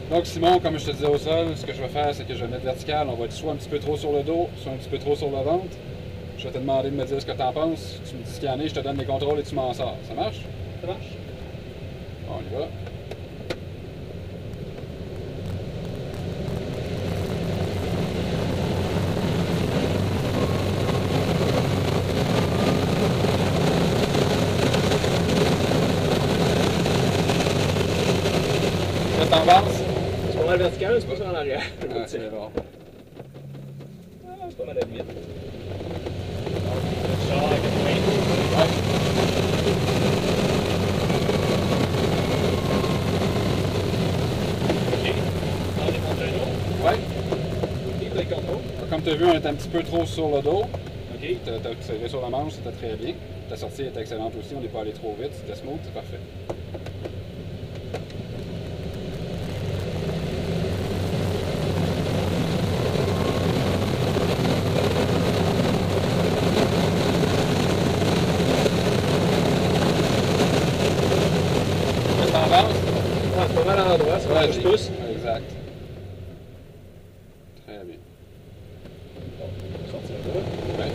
Donc Simon, comme je te disais au sol, ce que je vais faire, c'est que je vais mettre vertical. On va être soit un petit peu trop sur le dos, soit un petit peu trop sur le ventre. Je vais te demander de me dire ce que tu en penses. Tu me dis ce qu'il y en est, je te donne les contrôles et tu m'en sors. Ça marche? Ça marche. Bon, on y va. Qu'est-ce que t'en penses? C'est pas mal vertical, c'est pas ça en arrière. Ah, c'est bon. Ah, c'est pas mal à limite. Genre à 80. Ouais. Ok. On démonte un autre. Ouais. Ok, play control. Comme tu as vu, on est un petit peu trop sur le dos. Ok. Tu as tiré sur la manche, c'était très bien. Ta sortie est excellente aussi, on n'est pas allé trop vite, c'était smooth, c'est parfait. Qu'est-ce que t'en penses? Ah, c'est pas mal à l'endroit, c'est pas mal je pousse. Exact. Très bien. Bon, on va sortir de là. Ouais.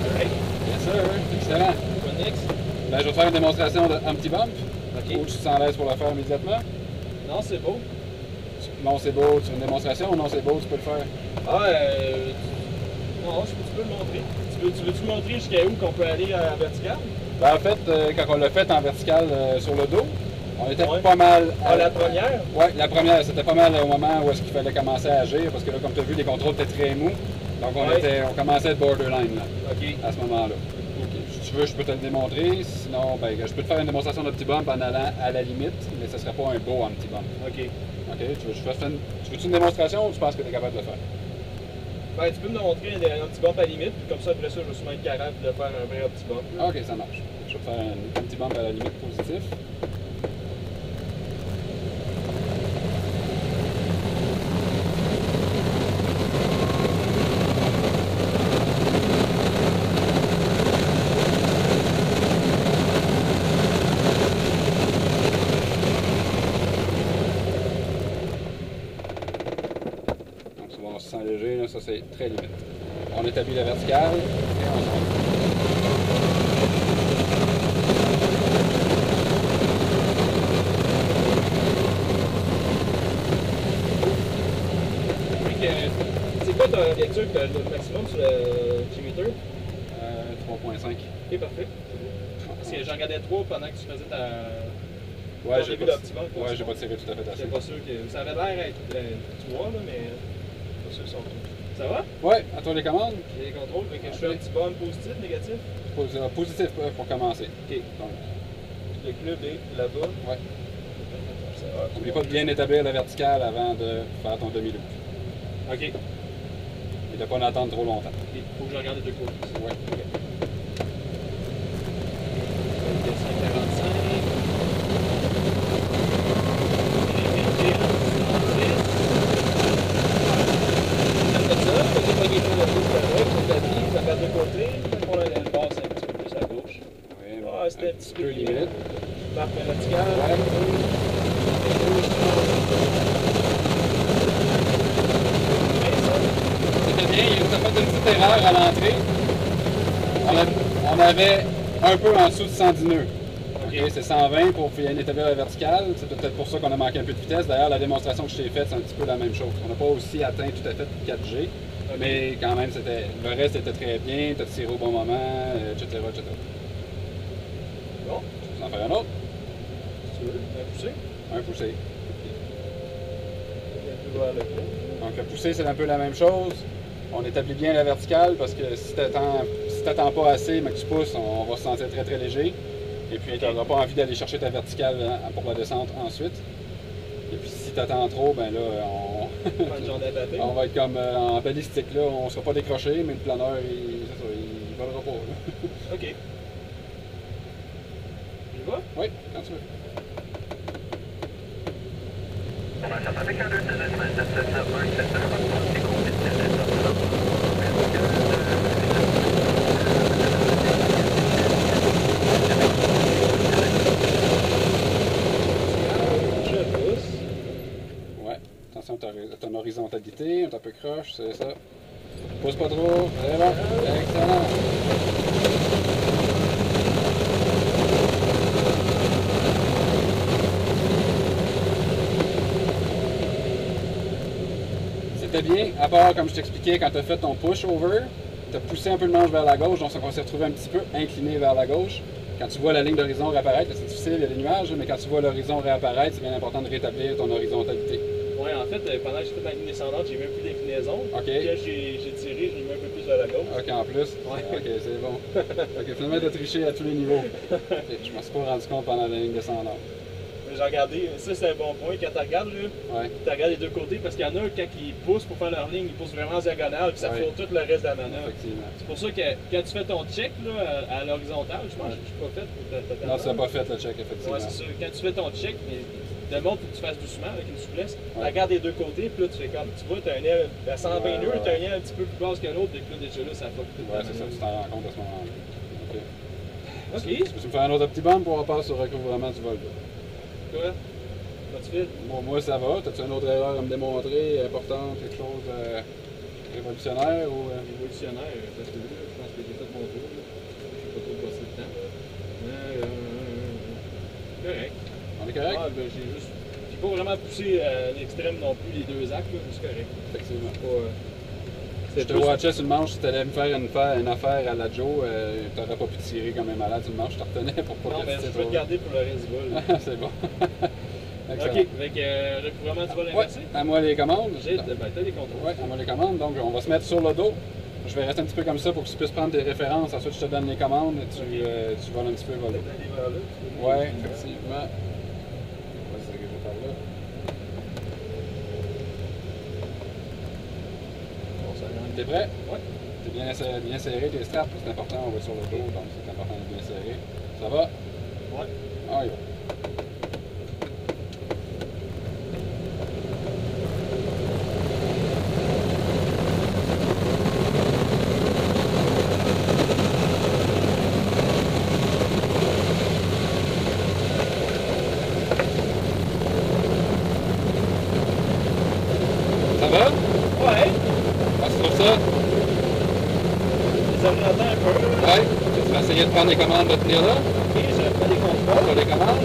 Alright. Yes sir, excellent. What next? Ben, je vais te faire une démonstration de Humpty Bump. Ok. Ou tu te sens à l'aise pour le faire immédiatement? Non, c'est beau. Non, c'est beau, tu veux une démonstration ou non, c'est beau, tu peux le faire? Ah, non, tu peux le montrer. Tu veux-tu montrer jusqu'à où qu'on peut aller à vertical? Ben, en fait, quand on l'a fait en vertical sur le dos, on était Ouais. pas mal. Ah, la première? Oui, la première, c'était pas mal au moment où est-ce qu'il fallait commencer à agir, parce que là, comme tu as vu, les contrôles étaient très mous. Donc on commençait à être borderline là, Ok. à ce moment-là. Ok. Si tu veux, je peux te le démontrer. Sinon, ben, je peux te faire une démonstration de petit bump en allant à la limite, mais ce ne serait pas un beau en petit bump. Ok. Ok, tu veux-tu une démonstration ou tu penses que tu es capable de le faire? Ben, tu peux me montrer un petit bump à la limite, puis comme ça, après ça, je vais sûrement être capable de faire un vrai petit bump. Ok, ça marche. Je vais te faire un petit bump à la limite positif. Donc, on se sent léger, là, ça c'est très limite. On établit la verticale et on se monte. C'est quoi ta lecture, le maximum sur le G-meter? 3.5. Ok, parfait. Parce que j'en regardais 3 pendant que tu faisais ta. Ouais, j'ai vu le petit bump. Ouais, j'ai pas tiré tout à fait assez. J'étais pas sûr que. Ça avait l'air d'être 3, là, mais. Pas sûr que sont. Ça va? Ouais, à toi les commandes. J'ai les contrôles, fait que je fais un petit bump positif, négatif. Positif pour commencer. Ok. Donc, Le club est là-bas. ouais. Ça va. N'oublie pas de bien établir la verticale avant de faire ton demi-loop. Ok. Et de ne pas en attendre trop longtemps. Il faut que je regarde les deux côtés. Ouais. Ok. 145. Ça fait de côté, on a le bas, c'est un petit peu plus à gauche. Oui, Ah, c'était un petit peu limite. Marque verticale. Ouais. C'était bien, il a fait une petite erreur à l'entrée. On avait un peu en dessous de 110 nœuds. Okay, c'est 120 pour établir la verticale. C'est peut-être pour ça qu'on a manqué un peu de vitesse. D'ailleurs, la démonstration que je t'ai faite, c'est un petit peu la même chose. On n'a pas aussi atteint tout à fait 4G, mais quand même, le reste était très bien. Tu as tiré au bon moment, etc., etc. Bon. Tu veux en faire un autre? Si tu veux, un poussé. Un poussé. Donc le poussé, c'est un peu la même chose. On établit bien la verticale parce que si tu n'attends pas assez, mais que tu pousses, on va se sentir très très léger. Et puis tu n'auras pas envie d'aller chercher ta verticale pour la descente ensuite. Et puis si tu attends trop, ben là, on va être comme en balistique là, on ne sera pas décroché, mais le planeur, il ne volera pas. Là. Ok. Tu vois? Oui, quand tu veux. l'horizontalité, on est un peu croche, c'est ça. Pousse pas trop, c'est bon, excellent. C'était bien, à part comme je t'expliquais, quand tu as fait ton push-over, tu as poussé un peu le manche vers la gauche, donc on s'est retrouvé un petit peu incliné vers la gauche. Quand tu vois la ligne d'horizon réapparaître, c'est difficile, il y a des nuages, mais quand tu vois l'horizon réapparaître, c'est bien important de rétablir ton horizontalité. Ouais, en fait, pendant que j'ai fait ma ligne descendante, j'ai mis un peu d'inclinaison. OK. Puis quand j'ai tiré, j'ai mis un peu plus vers la gauche. OK, en plus? Ouais. OK, c'est bon. OK, finalement, tu as triché à tous les niveaux. Okay, je m'en suis pas rendu compte pendant la ligne descendante. J'ai regardé, ça c'est un bon point. Quand tu regardes, là, tu regardes les deux côtés parce qu'il y en a, quand ils poussent pour faire leur ligne, ils poussent vraiment en diagonale, puis ça fait tout le reste de la manœuvre. C'est pour ça que quand tu fais ton check là, à l'horizontale, je pense que je suis pas fait pour non, tu n'as pas fait le check, effectivement. Ouais, c'est ça. Quand tu fais ton check, demande que tu fasses doucement avec une souplesse. Tu regardes les deux côtés, puis là tu fais comme tu vois, tu as un aile à 120 nœuds, tu as un aile un petit peu plus basse que l'autre, et puis là déjà là, ça fuck tout. Ouais, c'est ça, tu t'en rends compte à ce moment-là. OK. OK. Tu peux me faire un autre petit bump pour repasser sur le recouvrement du vol? Quoi? Comment tu fais? Moi, ça va. As-tu une autre erreur à me démontrer, importante, quelque chose révolutionnaire ou... Révolutionnaire, parce que là, je pense que j'ai fait mon tour. Je sais pas trop passer le temps. Correct. On est correct? Ah, ben, j'ai pas vraiment poussé à l'extrême non plus les deux actes, mais c'est correct. Effectivement. Pas, je te watchais sur le manche, si tu allais me faire une affaire à la Joe, tu n'aurais pas pu tirer comme un malade sur le manche, je te retenais pour pas non, mais je vais te garder pour le reste du vol. C'est bon. Ok, avec recouvrement du vol inversé? À moi les commandes. T'as les contrôles. Oui, à moi les commandes. Donc, on va se mettre sur le dos. Je vais rester un petit peu comme ça pour que tu puisses prendre tes références. Ensuite, je te donne les commandes et tu voles un petit peu le vol. Oui, effectivement. C'est ce que je vais faire là. T'es prêt? Oui. T'es bien serré tes straps, c'est important, on va sur le dos, donc c'est important de bien serrer. Ça va? Oui. Ah, oui. Ça va? Ouais. Ah, c'est pour ça? Les orientants un peu. Ouais. Tu vas essayer de prendre les commandes de tenir là? Ok, je vais faire des contrôles. Sur les commandes?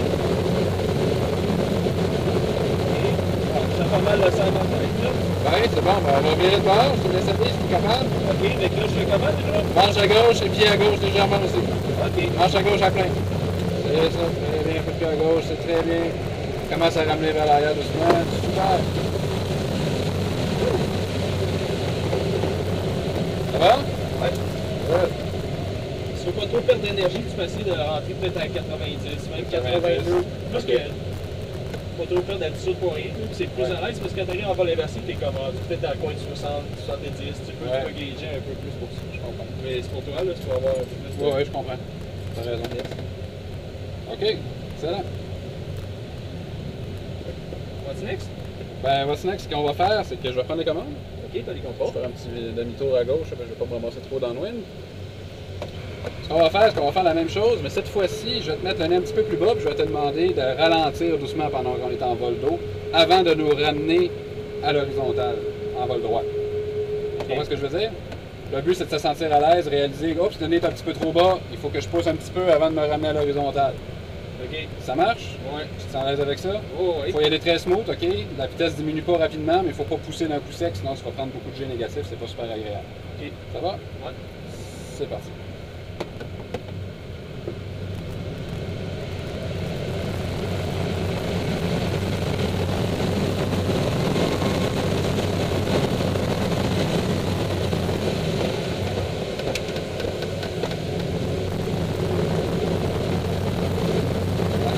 Ça fait pas mal le 125 là. Oui, c'est bon. Ben, on va virer de bord. Je te laisse aller si tu es capable. Ok, mais là, je fais comment déjà? Manche à gauche et pied à gauche légèrement aussi. Ok. Manche à gauche à plein. C'est ça, très bien. Un peu de pied à gauche, c'est très bien. Commence à ramener vers l'arrière doucement. Super. Ça va? Ouais. Ouais. Si tu veux pas trop perdre d'énergie, tu peux essayer de rentrer peut-être à 90, même 82. Parce que pas trop perdre d'altitude pour rien. C'est plus à l'aise parce que quand t'arrives en vol inversé, t'es comme peut-être à la coin de 60, 70. Tu peux gager un peu plus pour ça. Je comprends. Mais c'est pour toi, là, tu vas avoir un peu plus de... Oui, je comprends. T'as raison. OK, excellent. What's next? Ben, what's next, ce qu'on va faire, c'est que je vais prendre les commandes. Ok, t'as les Je vais contrôles. faire un petit demi-tour à gauche, je ne vais pas me ramasser trop dans le wind. Ce qu'on va faire, c'est qu'on va faire la même chose, mais cette fois-ci, je vais te mettre le nez un petit peu plus bas, puis je vais te demander de ralentir doucement pendant qu'on est en vol d'eau, avant de nous ramener à l'horizontale, en vol droit. Tu comprends ce que je veux dire? Le but, c'est de se sentir à l'aise, réaliser, oups, le nez est un petit peu trop bas, il faut que je pousse un petit peu avant de me ramener à l'horizontale. Ok. Ça marche? Ouais. Tu te sens à l'aise avec ça? Oh, Il faut y aller très smooth, OK? La vitesse diminue pas rapidement, mais il ne faut pas pousser d'un coup sec, sinon tu vas prendre beaucoup de G négatif, c'est pas super agréable. Ok. Ça va? Ouais. C'est parti.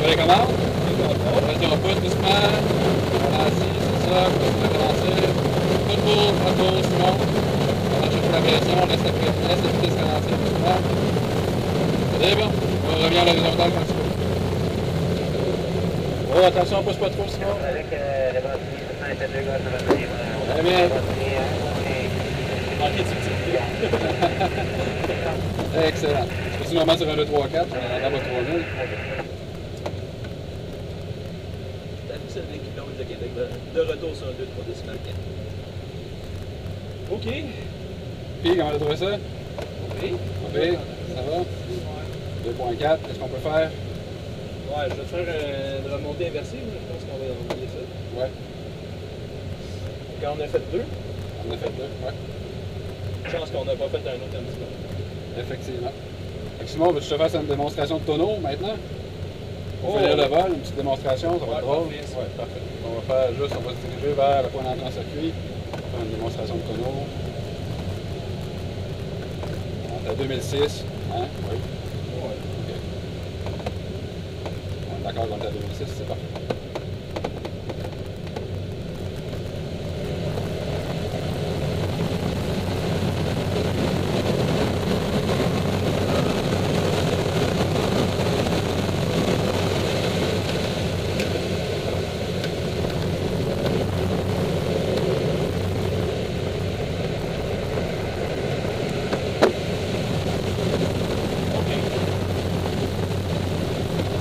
Les commandes? Vas-y, on pousse doucement. Ralentis, c'est ça. Ralentir. Tout beau, pas trop, Simon. On cherche la pression, laisse la vitesse ralentir doucement. C'est bon. On revient à l'horizontale quand tu peux. Oh, attention, on pousse pas trop, Simon. Très bien. Manquer de subtilité. Excellent. Tu peux-tu nous remettre sur un 2, 3, 4? On est en bas de 3000. C'est l'équivalent de Québec de retour sur un 2-3 décimales 4. OK. Puis, comment t'as trouvé ça? OK. OK, ça va? 2.4, qu'est-ce qu'on peut faire? Ouais, je vais te faire une remontée inversée, là. Je pense qu'on va oublier ça. Ouais, Quand on a fait 2, on en a fait 2, ouais. je pense qu'on n'a pas fait un autre un petit peu. Effectivement. Fait que Simon, veux-tu que je te fasse une démonstration de tonneau maintenant? Pour Oh, finir le ouais. vol, une petite démonstration, ça va Ouais, être drôle. parfait, ça. Ouais, parfait. On va faire juste, on va se diriger vers le point d'entrée en circuit. On va faire une démonstration de tonneau. On est à 2006, hein? Oui. Ouais. OK. On est d'accord qu'on est à 2006, c'est parfait.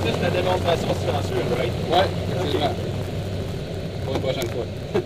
Ça, c'est la démonstration silencieuse, right? Ouais, effectivement. Pour une prochaine fois.